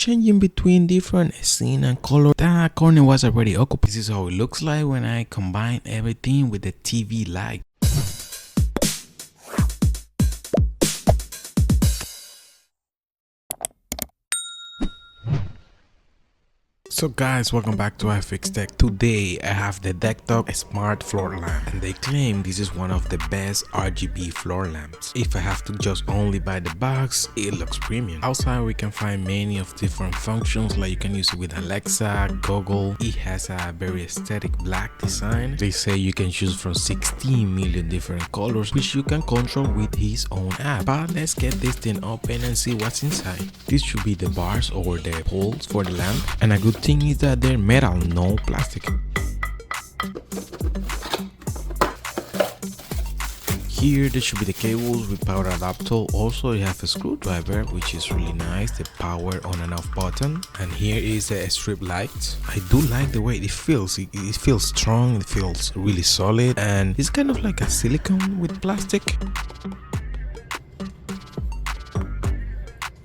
changing between different scene and color. That corner was already occupied. This is how it looks like when I combine everything with the TV light. So guys, welcome back to iFixTech. Today I have the DeckTok smart floor lamp, and they claim this is one of the best RGB floor lamps. If I have to just only buy the box, it looks premium. Outside we can find many of different functions, like you can use it with Alexa, Google. It has a very aesthetic black design. They say you can choose from 16 million different colors, which you can control with his own app. But let's get this thing open and see what's inside. This should be the bars or the poles for the lamp, and a good thing is that they're metal, no plastic. Here there should be the cables with power adapter. Also you have a screwdriver, which is really nice, the power on and off button, and here is the strip light. I do like the way it feels. It feels strong, it feels really solid, and it's kind of like a silicone with plastic.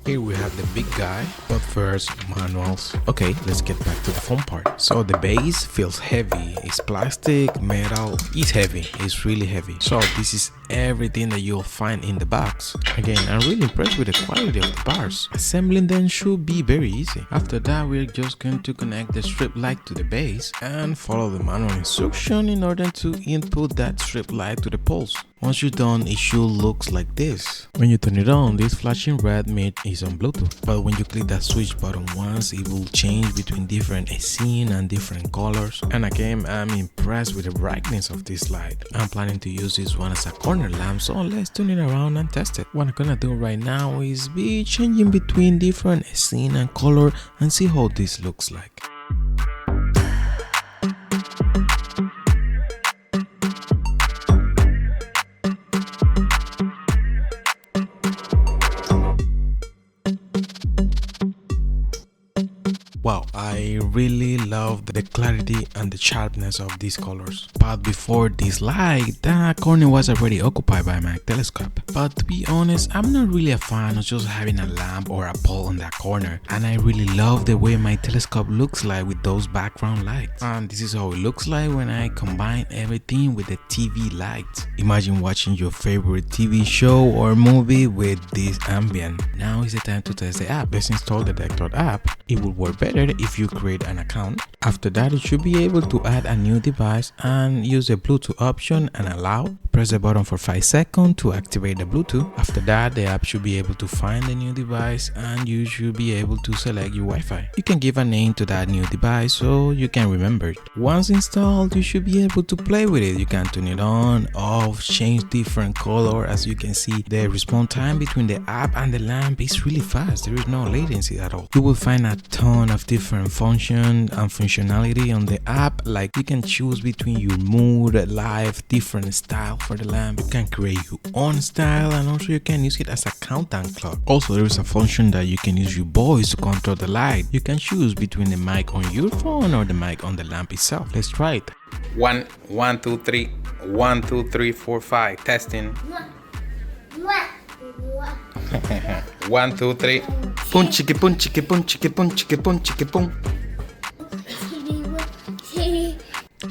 Here we have the big guy, but first manuals. Okay, let's get back to the fun part. So the base feels heavy. It's plastic, metal, it's heavy, it's really heavy. So this is everything that you'll find in the box. Again, I'm really impressed with the quality of the bars. Assembling them should be very easy. After that, we're just going to connect the strip light to the base and follow the manual instruction in order to input that strip light to the poles. Once you're done, it should look like this. When you turn it on, this flashing red meat is on Bluetooth, but when you click that switch button once, it will change between different scene and different colors. And again, I'm impressed with the brightness of this light. I'm planning to use this one as a corner lamp, so let's turn it around and test it. What I'm gonna do right now is be changing between different scene and color and see how this looks like. Wow, I really love the clarity and the sharpness of these colors. But before this light, that corner was already occupied by my telescope. But to be honest, I'm not really a fan of just having a lamp or a pole on that corner. And I really love the way my telescope looks like with those background lights. And this is how it looks like when I combine everything with the TV lights. Imagine watching your favorite TV show or movie with this ambient. Now is the time to test the app. Let's install the DeckTok app. It will work better if you create an account. After that, you should be able to add a new device and use the Bluetooth option and allow. Press the button for 5 seconds to activate the Bluetooth. After that, the app should be able to find the new device and you should be able to select your Wi-Fi. You can give a name to that new device so you can remember it. Once installed, you should be able to play with it. You can turn it on, off, change different color. As you can see, the response time between the app and the lamp is really fast. There is no latency at all. You will find a ton of different functions and functionality on the app, like you can choose between your mood, life, different style for the lamp. You can create your own style, and also you can use it as a countdown clock. Also, there is a function that you can use your voice to control the light. You can choose between the mic on your phone or the mic on the lamp itself. Let's try it. 1 2 3 1 2 3 4 5 testing. 1 2 3 Pum chiki pum chiki pum chiki pum chiki pum chiki pum.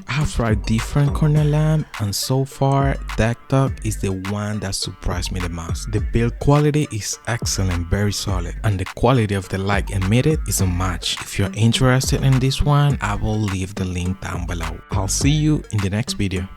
I have tried different corner lamp, and so far DeckTok is the one that surprised me the most. The build quality is excellent, very solid, and the quality of the light emitted is unmatched. If you're interested in this one, I will leave the link down below. I'll see you in the next video.